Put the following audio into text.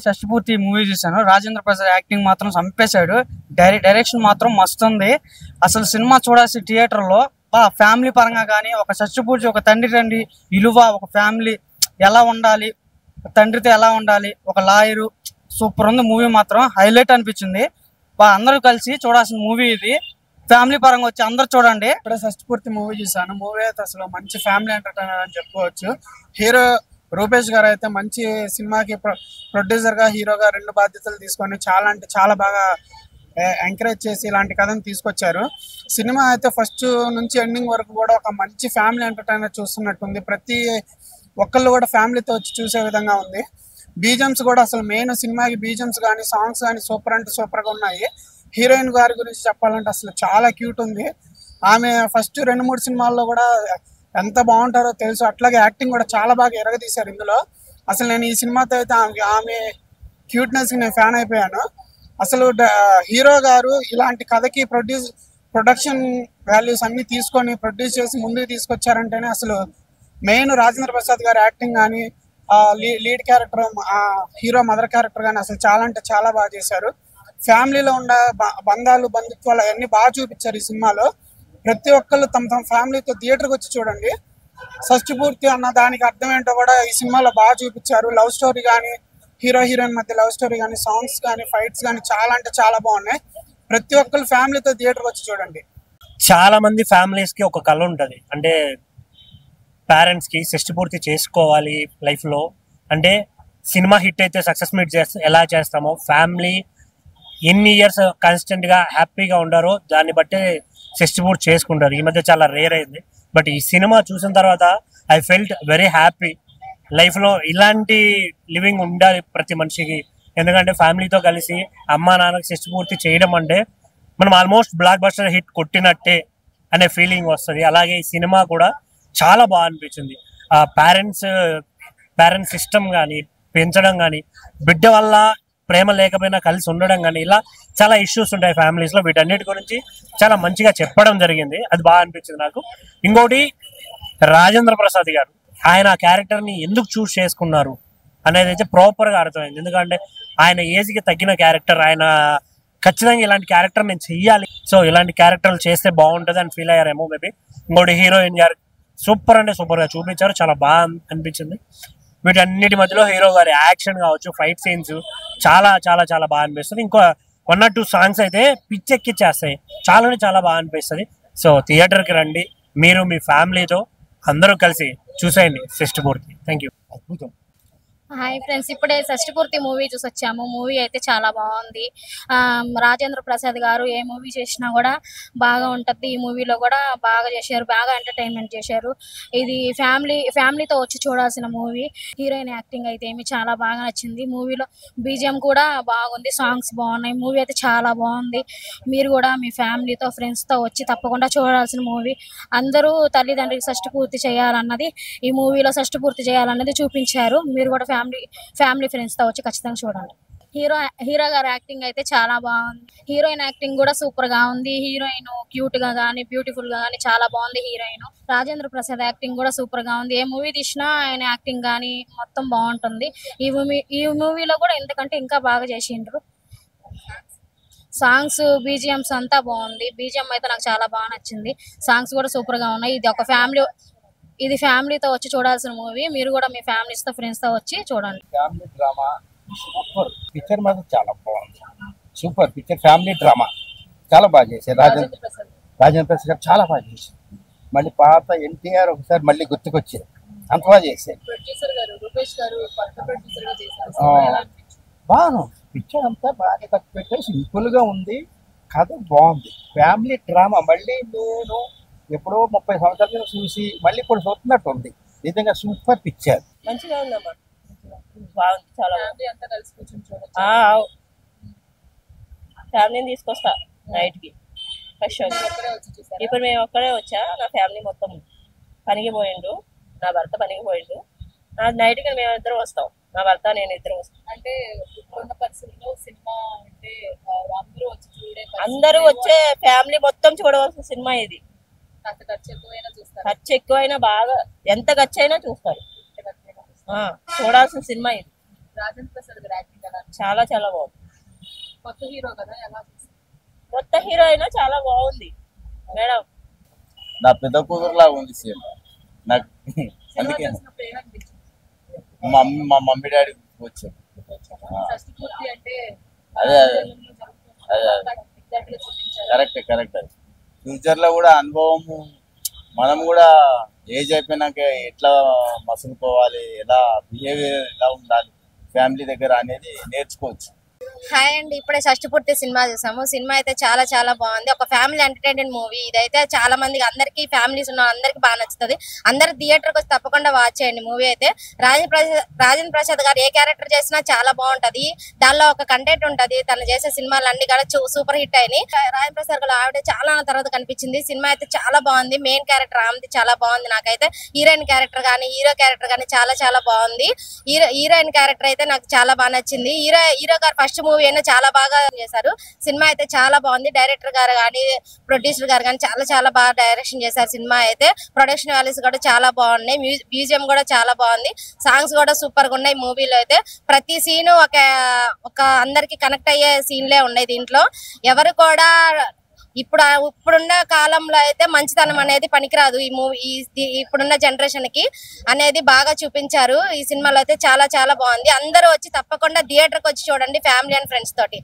షష్టిపూర్తి movie చూశాను. Rajendra Prasad acting మాత్రం చంపేశాడు. డైరెక్షన్ మాత్రం మస్తు ఉంది. అసలు సినిమా చూడాల్సి థియేటర్లో ఫ్యామిలీ పరంగా కానీ, ఒక షష్టిపూర్తి ఒక తండ్రి విలువ, ఒక ఫ్యామిలీ ఎలా ఉండాలి, తండ్రితో ఎలా ఉండాలి, ఒక లాయరు, సూపర్ ఉంది మూవీ. మాత్రం హైలైట్ అనిపించింది. అందరూ కలిసి చూడాల్సిన మూవీ ఇది. ఫ్యామిలీ పరంగా వచ్చి అందరు చూడండి. ఇప్పుడే షష్టిపూర్తి మూవీ చూసాను. మూవీ అయితే అసలు మంచి ఫ్యామిలీ ఎంటర్టైనర్ అని చెప్పుకోవచ్చు. హీరో రూపేష్ గారు అయితే మంచి సినిమాకి ప్రొడ్యూసర్ గా, హీరోగా 2 బాధ్యతలు తీసుకొని చాలా అంటే చాలా బాగా ఎంకరేజ్ చేసి ఇలాంటి కథను తీసుకొచ్చారు. సినిమా అయితే ఫస్ట్ నుంచి ఎండింగ్ వరకు కూడా ఒక మంచి ఫ్యామిలీ ఎంటర్టైనర్ చూస్తున్నట్టుంది. ప్రతి ఒక్కళ్ళు కూడా ఫ్యామిలీతో వచ్చి చూసే విధంగా ఉంది. బీజమ్స్ కూడా అసలు మెయిన్ సినిమాకి బీజమ్స్ కానీ, సాంగ్స్ కానీ సూపర్ అంటే సూపర్గా ఉన్నాయి. హీరోయిన్ గారి గురించి చెప్పాలంటే అసలు చాలా క్యూట్ ఉంది. ఆమె ఫస్ట్ 2-3 సినిమాల్లో కూడా ఎంత బాగుంటారో తెలుసు. అట్లాగే యాక్టింగ్ కూడా చాలా బాగా ఎరగదీశారు ఇందులో. అసలు నేను ఈ సినిమాతో అయితే ఆమె క్యూట్నెస్కి నేను ఫ్యాన్ అయిపోయాను. అసలు హీరో గారు ఇలాంటి కథకి ప్రొడక్షన్ వాల్యూస్ అన్ని తీసుకొని ప్రొడ్యూస్ చేసి ముందుకు తీసుకొచ్చారంటేనే అసలు మెయిన్ రాజేంద్ర ప్రసాద్ గారి యాక్టింగ్ కానీ, lead character hero mother character కానీ అసలు చాలా అంటే చాలా బాగా చేశారు. ఫ్యామిలీలో ఉండే బంధాలు, బంధుత్వాలు అవన్నీ బాగా చూపించారు ఈ సినిమాలో. ప్రతి ఒక్కళ్ళు తమ ఫ్యామిలీతో థియేటర్కి వచ్చి చూడండి. షష్టిపూర్తి అన్న దానికి అర్థం ఏంటో కూడా ఈ సినిమాలో బాగా చూపించారు. లవ్ స్టోరీ కానీ, హీరో హీరోయిన్ మధ్య లవ్ స్టోరీ కానీ, సాంగ్స్ కానీ, ఫైట్స్ కానీ చాలా అంటే చాలా బాగున్నాయి. ప్రతి ఒక్కళ్ళు ఫ్యామిలీతో థియేటర్కి వచ్చి చూడండి. చాలా మంది ఫ్యామిలీస్ కి ఒక కళ ఉంటుంది, అంటే పేరెంట్స్ కి షష్టిపూర్తి చేసుకోవాలి లైఫ్ లో. అంటే సినిమా హిట్ అయితే సక్సెస్ మీట్ ఎలా చేస్తామో, ఫ్యామిలీ ఎన్ని ఇయర్స్ కాన్స్టెంట్ గా హ్యాపీగా ఉండారో దాన్ని బట్టి షష్టిపూర్తి చేసుకుంటారు. ఈ మధ్య చాలా రేర్ అయింది. బట్ ఈ సినిమా చూసిన తర్వాత I felt very happy. Life లో ఇలాంటి లివింగ్ ఉండాలి ప్రతి మనిషికి. ఎందుకంటే ఫ్యామిలీతో కలిసి అమ్మా నాన్నకి షష్టిపూర్తి చేయడం అంటే మనం ఆల్మోస్ట్ బ్లాక్ బస్టర్ హిట్ కొట్టినట్టే అనే ఫీలింగ్ వస్తుంది. అలాగే ఈ సినిమా కూడా చాలా బాగా అనిపించింది. ఆ పేరెంట్స్ సిస్టమ్ కానీ, పెంచడం కానీ, బిడ్డ వల్ల ప్రేమ లేకపోయినా కలిసి ఉండడం కానీ, ఇలా చాలా ఇష్యూస్ ఉంటాయి ఫ్యామిలీస్లో. వీటన్నిటి గురించి చాలా మంచిగా చెప్పడం జరిగింది. అది బాగా అనిపించింది నాకు. ఇంకోటి, రాజేంద్ర ప్రసాద్ గారు ఆయన క్యారెక్టర్ని ఎందుకు చూస్ చేసుకున్నారు అనేది అయితే ప్రాపర్గా అర్థమైంది. ఎందుకంటే ఆయన ఏజ్కి తగ్గిన క్యారెక్టర్, ఆయన ఖచ్చితంగా ఇలాంటి క్యారెక్టర్ నేను చెయ్యాలి, సో ఇలాంటి క్యారెక్టర్లు చేస్తే బాగుంటుంది అని ఫీల్ అయ్యారేమో మేబీ. ఇంకోటి, హీరోయిన్ గారు సూపర్ అంటే సూపర్గా చూపించారు. చాలా బాగా అనిపించింది. వీటన్నిటి మధ్యలో హీరో గారి యాక్షన్ కావచ్చు, ఫైట్ సీన్స్ చాలా చాలా చాలా బాగా అనిపిస్తుంది. ఇంకో 1 or 2 సాంగ్స్ అయితే పిచ్చెక్కిచ్చేస్తాయి. చాలా చాలా బాగా అనిపిస్తుంది. సో థియేటర్కి రండి, మీరు మీ ఫ్యామిలీతో అందరూ కలిసి చూసేయండి షష్టిపూర్తి. Thank you. అద్భుతం. హాయ్ ఫ్రెండ్స్, ఇప్పుడే షష్టిపూర్తి మూవీ చూసి వచ్చాము. మూవీ అయితే చాలా బాగుంది. రాజేంద్ర ప్రసాద్ గారు ఏ మూవీ చేసినా కూడా బాగా ఉంటుంది. ఈ మూవీలో కూడా బాగా చేశారు, బాగా ఎంటర్టైన్మెంట్ చేశారు. ఇది ఫ్యామిలీతో వచ్చి చూడాల్సిన మూవీ. హీరోయిన్ యాక్టింగ్ అయితే ఏమి చాలా బాగా నచ్చింది. మూవీలో బీజిఎం కూడా బాగుంది, సాంగ్స్ బాగున్నాయి. మూవీ అయితే చాలా బాగుంది. మీరు కూడా మీ ఫ్యామిలీతో, ఫ్రెండ్స్తో వచ్చి తప్పకుండా చూడాల్సిన మూవీ. అందరూ తల్లిదండ్రులకి షష్టిపూర్తి చేయాలన్నది ఈ మూవీలో, షష్టిపూర్తి చేయాలన్నది చూపించారు. మీరు కూడా ఫ్యామిలీ ఫ్రెండ్స్ తో వచ్చి ఖచ్చితంగా చూడండి. హీరో గారి యాక్టింగ్ అయితే చాలా బాగుంది. హీరోయిన్ యాక్టింగ్ కూడా సూపర్ గా ఉంది. హీరోయిన్ క్యూట్ గా గానీ, బ్యూటిఫుల్ గా గానీ చాలా బాగుంది హీరోయిన్. రాజేంద్ర ప్రసాద్ యాక్టింగ్ కూడా సూపర్ గా ఉంది. ఏ మూవీ తీసినా ఆయన యాక్టింగ్ గానీ మొత్తం బాగుంటుంది. ఈ మూవీలో కూడా ఎంతకంటే ఇంకా బాగా చేసిండ్రు. సాంగ్స్, బీజిఎంస్ అంతా బాగుంది. బీజిఎం అయితే నాకు చాలా బాగా నచ్చింది. సాంగ్స్ కూడా సూపర్ గా ఉన్నాయి. ఇది ఫ్యామిలీతో వచ్చి చూడాల్సిన మూవీ. మీరు కూడా మీ ఫ్యామిలీస్ తో, ఫ్రెండ్స్ తో వచ్చి చూడండి. ఫ్యామిలీ డ్రామా సూపర్ పిక్చర్, మాత్రం చాలా బాగుంది. సూపర్ పిక్చర్, ఫ్యామిలీ డ్రామా చాలా బాగా చేశారు. రాజేంద్ర ప్రసాద్ గారు చాలా బాగా చేశారు. మళ్ళీ పాత ఎన్టీఆర్ ఒకసారి మళ్ళీ గుర్తుకొచ్చారు, అంత బాగా చేశారు. బాగా పిక్చర్ అంతా బాగా ఖర్చు పెట్టే సింపుల్ గా ఉంది. కథ బాగుంది. ఫ్యామిలీ డ్రామా మళ్ళీ నేను ఎప్పుడో 30 సంవత్సరాలు చూసి మళ్ళీ ఇప్పుడు చూస్తున్నట్టు ఉంది. నిజంగా సూపర్ పిక్చర్. మంచిగా ఉందమ్మా, బాగుంది. చాలా ఫ్యామిలీని తీసుకొస్తా నైట్ కి ఫ్రెష్. ఇప్పుడు మేము ఒక్కడే వచ్చా. నా ఫ్యామిలీ మొత్తం పనికి పోయిండు, నా భర్త పనికి పోయిండు. నా నైట్ కి మేము ఇద్దరు వస్తాం, నా భర్త నేను ఇద్దరు వస్తాం. అంటే ఇప్పుడున్న పరిస్థితుల్లో సినిమా అంటే అందరూ వచ్చే ఫ్యామిలీ మొత్తం చూడవలసిన సినిమా ఇది. ఖర్చు ఎక్కువైనా బాగా ఎంత ఖర్చు అయినా చూస్తారు. చూడాల్సిన సినిమా ఇది. చాలా చాలా బాగుంది. కొత్త హీరో కదా, ఎలా కొత్త హీరో అయినా చాలా బాగుంది మేడం. నా పెద్ద కూతురులా ఉంది సేమ్ నాకు. అందుకే మా మమ్మీ డాడీ వచ్చారు. అంటే అదే కరెక్ట్ అది. ఫ్యూచర్ లో కూడా అనుభవము, మనం కూడా ఏజ్ అయిపోయినాక ఎట్లా మసులుకోవాలి, ఎలా బిహేవియర్ ఎలా ఉండాలి ఫ్యామిలీ దగ్గర అనేది నేర్చుకోవచ్చు. హాయ్ అండి, ఇప్పుడే షష్టిపూర్తి సినిమా చూసాము. సినిమా అయితే చాలా చాలా బాగుంది. ఒక ఫ్యామిలీ ఎంటర్టైన్మెంట్ మూవీ. ఇదైతే చాలా మందికి, అందరికి ఫ్యామిలీస్ ఉన్న అందరికి బాగా నచ్చుతుంది. అందరు థియేటర్కి వచ్చి తప్పకుండా వాచ్ చేయండి. మూవీ అయితే రాజేంద్ర ప్రసాద్ గారు ఏ క్యారెక్టర్ చేసినా చాలా బాగుంటది. దానిలో ఒక కంటెంట్ ఉంటది. తను చేసే సినిమాలు అన్ని కూడా సూపర్ హిట్ అయినాయి. రాజేంద్ర ప్రసాద్ గారు ఆవిడ చాలా తర్వాత కనిపించింది. సినిమా అయితే చాలా బాగుంది. మెయిన్ క్యారెక్టర్ ఆమెది చాలా బాగుంది. నాకైతే హీరోయిన్ క్యారెక్టర్ కానీ హీరో క్యారెక్టర్ కానీ చాలా చాలా బాగుంది. హీరోయిన్ క్యారెక్టర్ అయితే నాకు చాలా బాగా నచ్చింది. హీరో గారు ఫస్ట్ మూవీ అయినా చాలా బాగా చేశారు. సినిమా అయితే చాలా బాగుంది. డైరెక్టర్ గారు కానీ ప్రొడ్యూసర్ గారు కానీ చాలా చాలా బాగా డైరెక్షన్ చేశారు. సినిమా అయితే ప్రొడక్షన్ వాల్యూస్ కూడా చాలా బాగున్నాయి. మ్యూజియం కూడా చాలా బాగుంది. సాంగ్స్ కూడా సూపర్ గా ఉన్నాయి. మూవీలో అయితే ప్రతి సీన్ ఒక అందరికి కనెక్ట్ అయ్యే సీన్లే ఉన్నాయి. దీంట్లో ఎవరు కూడా ఇప్పుడున్న కాలంలో అయితే మంచితనం అనేది పనికిరాదు. ఈ మూవీ ఇప్పుడున్న జనరేషన్ కి అనేది బాగా చూపించారు. ఈ సినిమాలో అయితే చాలా చాలా బాగుంది. అందరూ వచ్చి తప్పకుండా థియేటర్ కి వచ్చి చూడండి, ఫ్యామిలీ అండ్ ఫ్రెండ్స్ తోటి.